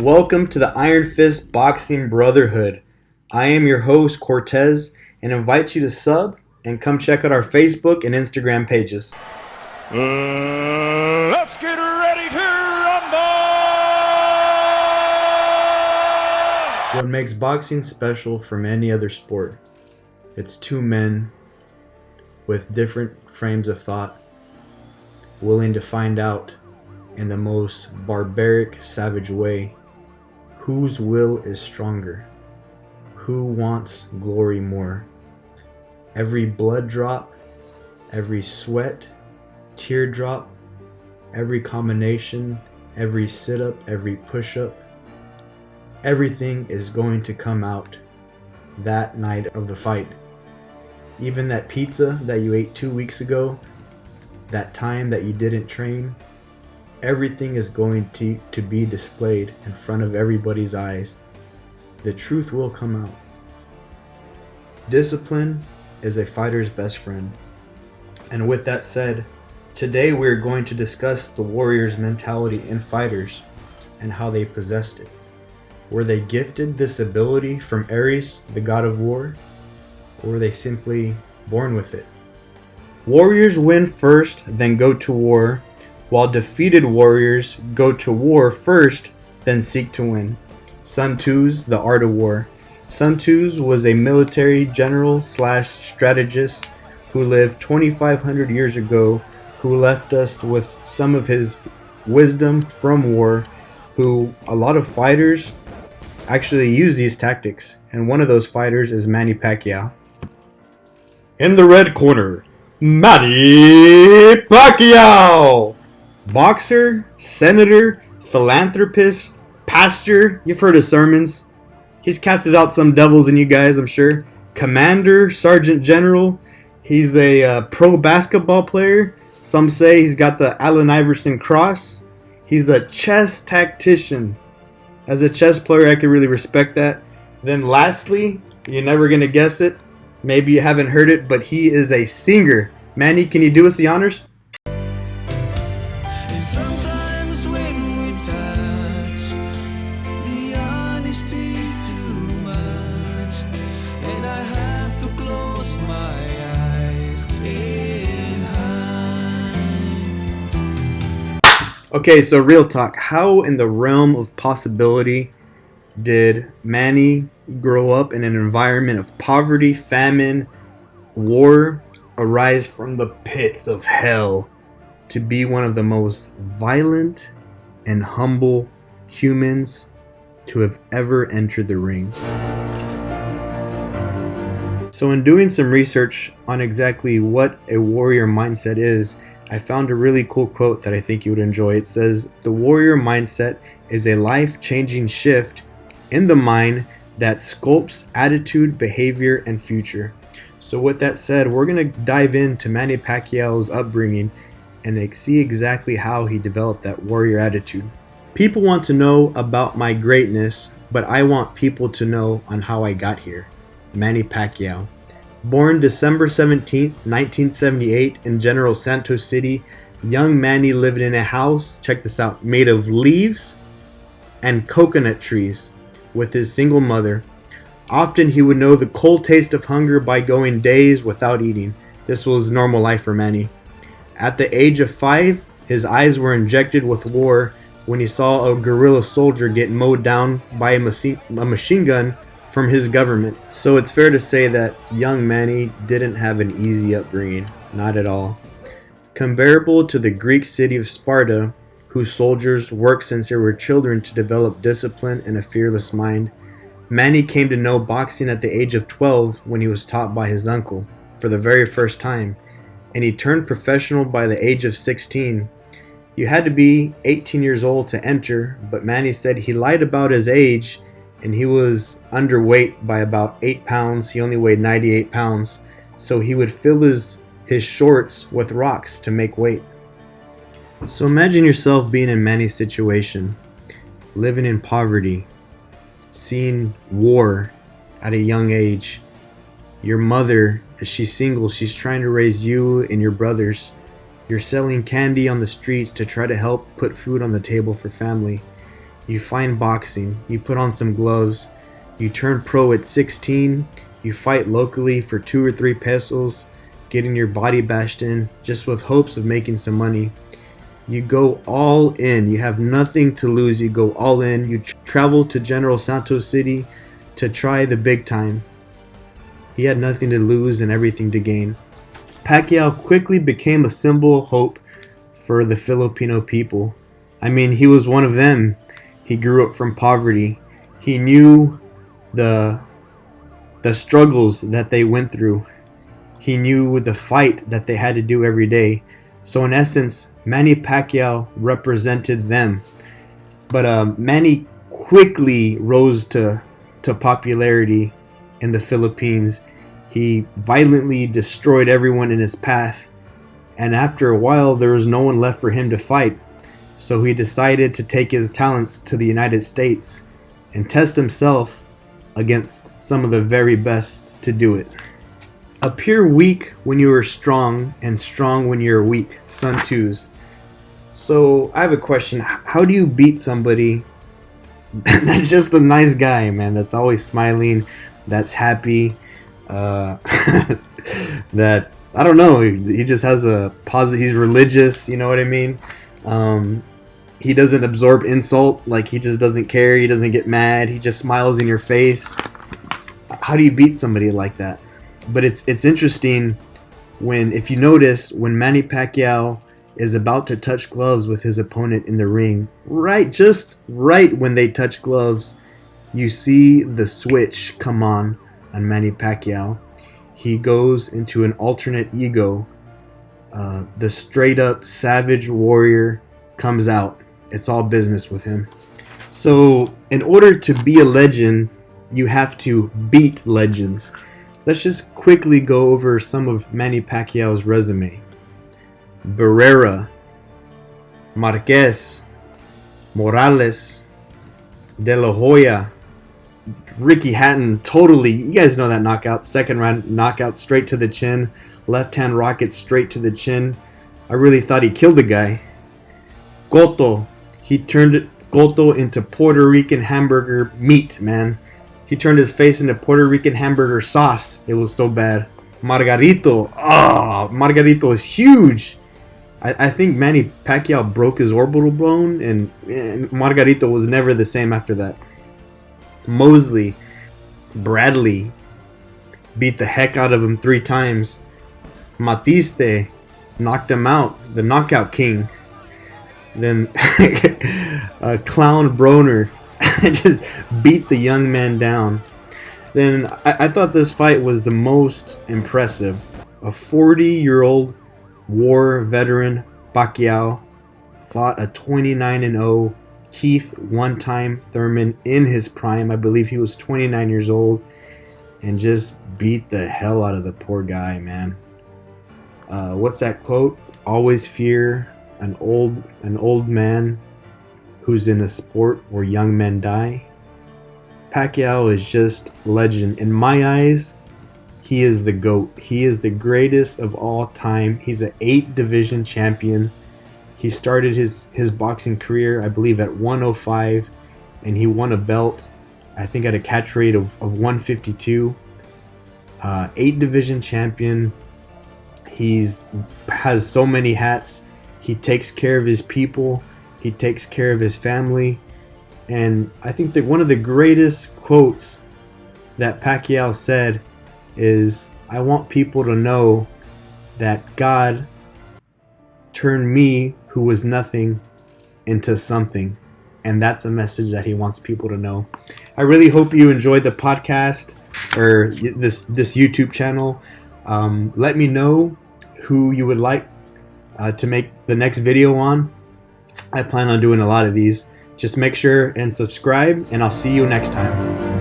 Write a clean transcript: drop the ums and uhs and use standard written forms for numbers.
Welcome to the Iron Fist Boxing Brotherhood. I am your host, Cortez, and invite you to sub and come check out our Facebook and Instagram pages. Let's get ready to rumble! What makes boxing special from any other sport? It's two men with different frames of thought, willing to find out in the most barbaric, savage way whose will is stronger, who wants glory more. Every blood drop, every sweat, teardrop, every combination, every sit-up, every push-up, everything is going to come out that night of the fight. Even that pizza that you ate 2 weeks ago, that time that you didn't train, everything is going to be displayed in front of everybody's eyes. The truth will come out. Discipline is a fighter's best friend. And with that said, today we're going to discuss the warrior's mentality in fighters and how they possessed it. Were they gifted this ability from Ares, the god of war, or were they simply born with it? Warriors win first, then go to war, while defeated warriors go to war first, then seek to win. Sun Tzu's The Art of War. Sun Tzu was a military general / strategist who lived 2,500 years ago, who left us with some of his wisdom from war, who a lot of fighters actually use these tactics, and one of those fighters is Manny Pacquiao. In the red corner, Manny Pacquiao! Boxer, senator, philanthropist, pastor, you've heard his sermons. He's casted out some devils in you guys, I'm sure. Commander, sergeant general, he's a pro basketball player. Some say he's got the Allen Iverson cross. He's a chess tactician. As a chess player, I can really respect that. Then lastly, you're never going to guess it. Maybe you haven't heard it, but he is a singer. Manny, can you do us the honors? Sometimes when we touch, the honesty's too much, and I have to close my eyes and hide. Okay, so real talk. How in the realm of possibility did Manny grow up in an environment of poverty, famine, war, arise from the pits of hell to be one of the most violent and humble humans to have ever entered the ring? So in doing some research on exactly what a warrior mindset is, I found a really cool quote that I think you would enjoy. It says, "The warrior mindset is a life-changing shift in the mind that sculpts attitude, behavior, and future." So with that said, we're going to dive into Manny Pacquiao's upbringing and see exactly how he developed that warrior attitude. People want to know about my greatness, but I want people to know on how I got here. Manny Pacquiao. Born December 17th, 1978 in General Santos City, young Manny lived in a house, check this out, made of leaves and coconut trees with his single mother. Often he would know the cold taste of hunger by going days without eating. This was normal life for Manny. At the age of 5, his eyes were injected with war when he saw a guerrilla soldier get mowed down by a machine gun from his government. So it's fair to say that young Manny didn't have an easy upbringing, not at all. Comparable to the Greek city of Sparta, whose soldiers worked since they were children to develop discipline and a fearless mind, Manny came to know boxing at the age of 12 when he was taught by his uncle for the very first time, and he turned professional by the age of 16. You had to be 18 years old to enter, but Manny said he lied about his age and he was underweight by about 8 pounds. He only weighed 98 pounds, so he would fill his shorts with rocks to make weight. So imagine yourself being in Manny's situation, living in poverty, seeing war at a young age. Your mother, as she's single, she's trying to raise you and your brothers. You're selling candy on the streets to try to help put food on the table for family. You find boxing, you put on some gloves, you turn pro at 16, you fight locally for 2 or 3 pesos, getting your body bashed in just with hopes of making some money. You go all in, you have nothing to lose, you go all in, you travel to General Santos City to try the big time. He had nothing to lose and everything to gain. Pacquiao quickly became a symbol of hope for the Filipino people. I mean, he was one of them. He grew up from poverty. He knew the struggles that they went through. He knew the fight that they had to do every day. So in essence, Manny Pacquiao represented them. But Manny quickly rose to popularity in the Philippines. He violently destroyed everyone in his path. And after a while, there was no one left for him to fight. So he decided to take his talents to the United States and test himself against some of the very best to do it. Appear weak when you are strong, and strong when you're weak. Sun Tzu's. So I have a question. How do you beat somebody that's just a nice guy, man? That's always smiling, that's happy, that, I don't know, he just has a positive, he's religious, you know what I mean? He doesn't absorb insult, like he just doesn't care, he doesn't get mad, he just smiles in your face. How do you beat somebody like that? But it's interesting if you notice, when Manny Pacquiao is about to touch gloves with his opponent in the ring, just right when they touch gloves, you see the switch come on Manny Pacquiao. He goes into an alternate ego. The straight up savage warrior comes out. It's all business with him. So in order to be a legend, you have to beat legends. Let's just quickly go over some of Manny Pacquiao's resume. Barrera, Marquez, Morales, De La Hoya, Ricky Hatton, totally. You guys know that knockout. Second round knockout straight to the chin. Left hand rocket straight to the chin. I really thought he killed the guy. Cotto. He turned Cotto into Puerto Rican hamburger meat, man. He turned his face into Puerto Rican hamburger sauce. It was so bad. Margarito. Oh, Margarito is huge. I think Manny Pacquiao broke his orbital bone, and Margarito was never the same after that. Mosley. Bradley beat the heck out of him 3 times. Matiste knocked him out, the knockout king. Then Clown Broner just beat the young man down. Then I thought this fight was the most impressive. A 40-year-old war veteran Pacquiao fought a 29-0 Keith one-time Thurman in his prime. I believe he was 29 years old, and just beat the hell out of the poor guy, man. What's that quote? Always fear an old man who's in a sport where young men die. Pacquiao is just legend. In my eyes, he is the GOAT. He is the greatest of all time. He's an 8-division champion. He started his boxing career, I believe, at 105, and he won a belt, I think, at a catch rate of 152. 8-division champion. Has so many hats. He takes care of his people. He takes care of his family. And I think that one of the greatest quotes that Pacquiao said is, I want people to know that God turned me, who was nothing, into something. And that's a message that he wants people to know. I really hope you enjoyed the podcast or this YouTube channel. Let me know who you would like to make the next video on. I plan on doing a lot of these. Just make sure and subscribe, and I'll see you next time.